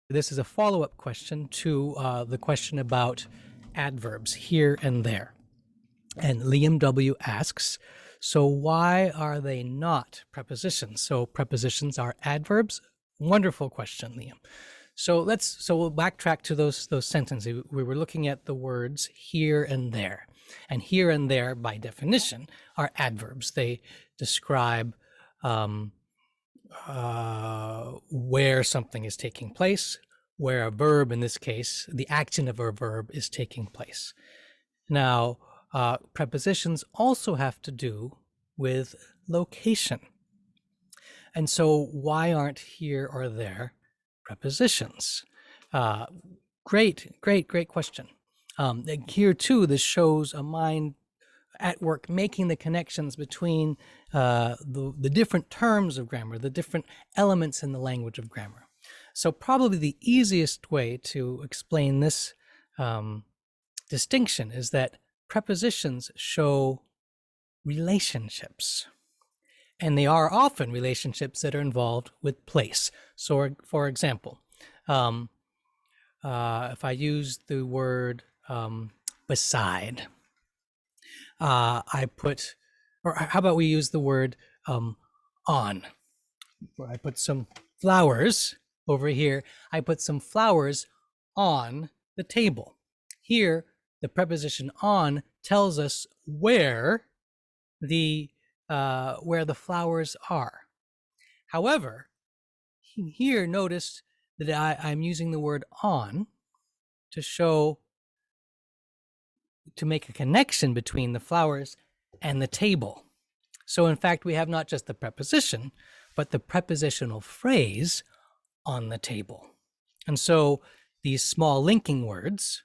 This is a follow-up question to the question about adverbs here and there. And Liam W. asks, so why are they not prepositions? So prepositions are adverbs? Wonderful question, Liam. So we'll backtrack to those sentences. We were looking at the words here and there. And here and there, by definition, are adverbs. They describe where something is taking place, where a verb, in this case, the action of a verb is taking place. Now, prepositions also have to do with location. And so why aren't here or there prepositions? Great question. Here too, this shows a mind at work making the connections between the different terms of grammar, the different elements in the language of grammar. So probably the easiest way to explain this distinction is that prepositions show relationships. And they are often relationships that are involved with place. So, for example, if I use the word beside, I put, or how about we use the word on? Where I put some flowers over here. I put some flowers on the table. Here, the preposition on tells us where the flowers are. However, here notice that I'm using the word on to make a connection between the flowers and the table. So in fact, we have not just the preposition, but the prepositional phrase on the table. And so these small linking words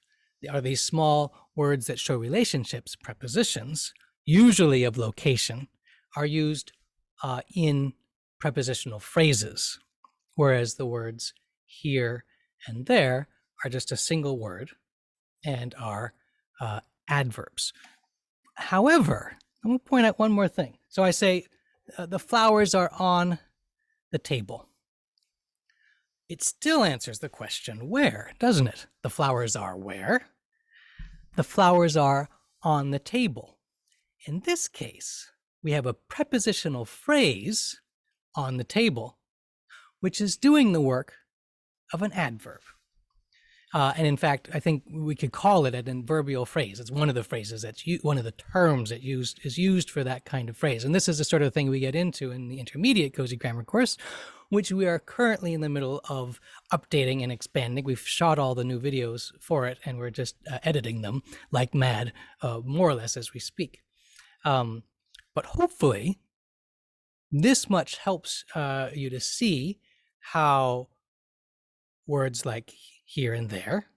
are these small words that show relationships, prepositions, usually of location, are used in prepositional phrases, whereas the words here and there are just a single word and are adverbs. However, let me point out one more thing. So I say the flowers are on the table. It still answers the question where, doesn't it? The flowers are where? The flowers are on the table. In this case, we have a prepositional phrase on the table, which is doing the work of an adverb. And in fact, I think we could call it an inverbial phrase. It's one of the phrases one of the terms that is used for that kind of phrase. And this is the sort of thing we get into in the intermediate Cozy Grammar course, which we are currently in the middle of updating and expanding. We've shot all the new videos for it, and we're just editing them like mad, more or less as we speak. But hopefully, this much helps you to see how words like here and there,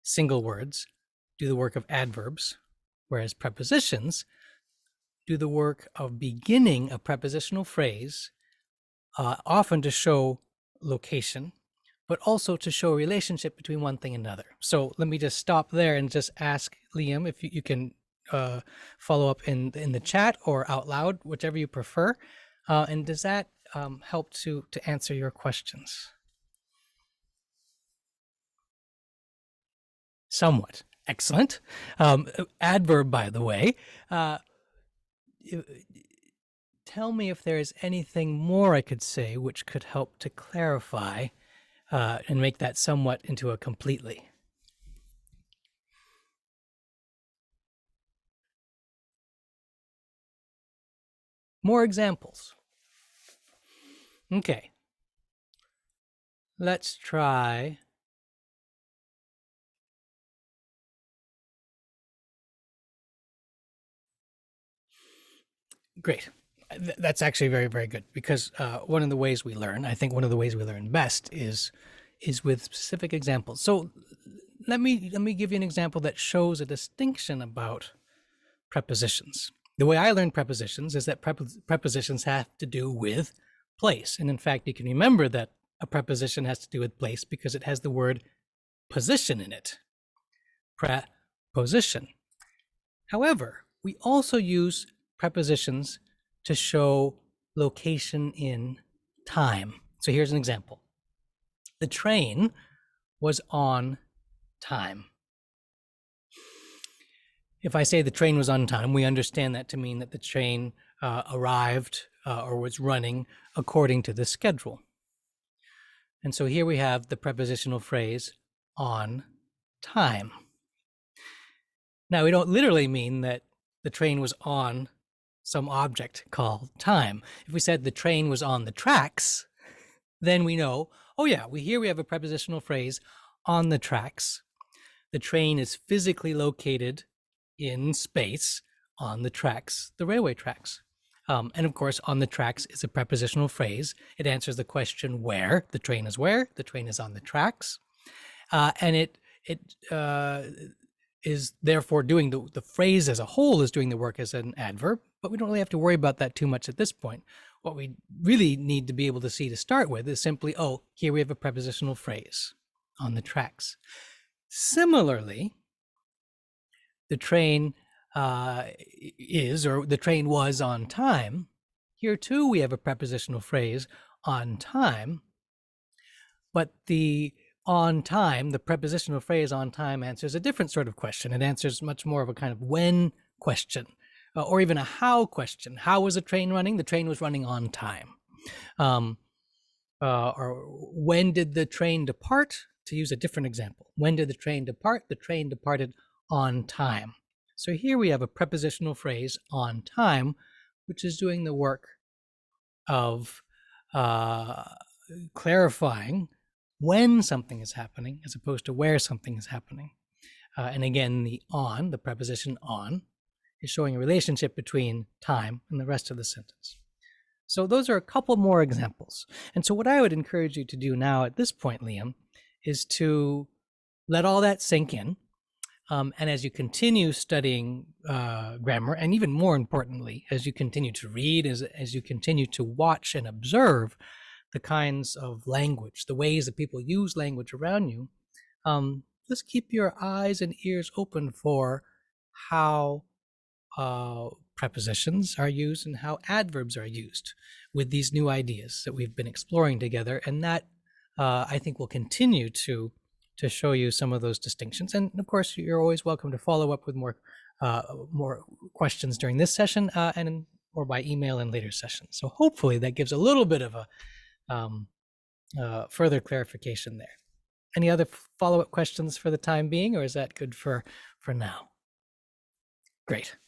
single words, do the work of adverbs, whereas prepositions do the work of beginning a prepositional phrase, often to show location, but also to show a relationship between one thing and another. So let me just stop there and just ask Liam if you can follow up in the chat or out loud, whichever you prefer. And does that help to answer your questions? Somewhat. Excellent. Adverb, by the way. Tell me if there is anything more I could say which could help to clarify and make that somewhat into a completely. More examples. Okay. Let's try. Great. That's actually very, very good, because one of the ways we learn, I think one of the ways we learn best is with specific examples. So let me give you an example that shows a distinction about prepositions. The way I learn prepositions is that prepositions have to do with place. And in fact, you can remember that a preposition has to do with place because it has the word position in it. Preposition. However, we also use prepositions to show location in time. So here's an example. The train was on time. If I say the train was on time, we understand that to mean that the train arrived or was running according to the schedule. And so here we have the prepositional phrase on time. Now, we don't literally mean that the train was on some object called time. If we said the train was on the tracks, then we know, oh yeah, here we have a prepositional phrase on the tracks. The train is physically located in space on the tracks, the railway tracks. And of course, on the tracks is a prepositional phrase. It answers the question where. The train is where. The train is on the tracks. And it is therefore doing the phrase as a whole is doing the work as an adverb, but we don't really have to worry about that too much at this point. What we really need to be able to see to start with is simply, oh, here we have a prepositional phrase on the tracks. Similarly, the train the train was on time. Here too, we have a prepositional phrase on time, but the on time, the prepositional phrase on time answers a different sort of question. It answers much more of a kind of when question, or even a how question. How was the train running? The train was running on time. Or when did the train depart? To use a different example, when did the train depart? The train departed on time. So here we have a prepositional phrase on time, which is doing the work of clarifying when something is happening as opposed to where something is happening. And again, the preposition on, is showing a relationship between time and the rest of the sentence. So those are a couple more examples. And so what I would encourage you to do now at this point, Liam, is to let all that sink in. And as you continue studying grammar, and even more importantly, as you continue to read, as you continue to watch and observe the kinds of language, the ways that people use language around you, just keep your eyes and ears open for how prepositions are used and how adverbs are used with these new ideas that we've been exploring together. And that, I think, will continue to show you some of those distinctions. And of course, you're always welcome to follow up with more questions during this session or by email in later sessions. So hopefully that gives a little bit of a further clarification there. Any other follow-up questions for the time being, or is that good for now? Great.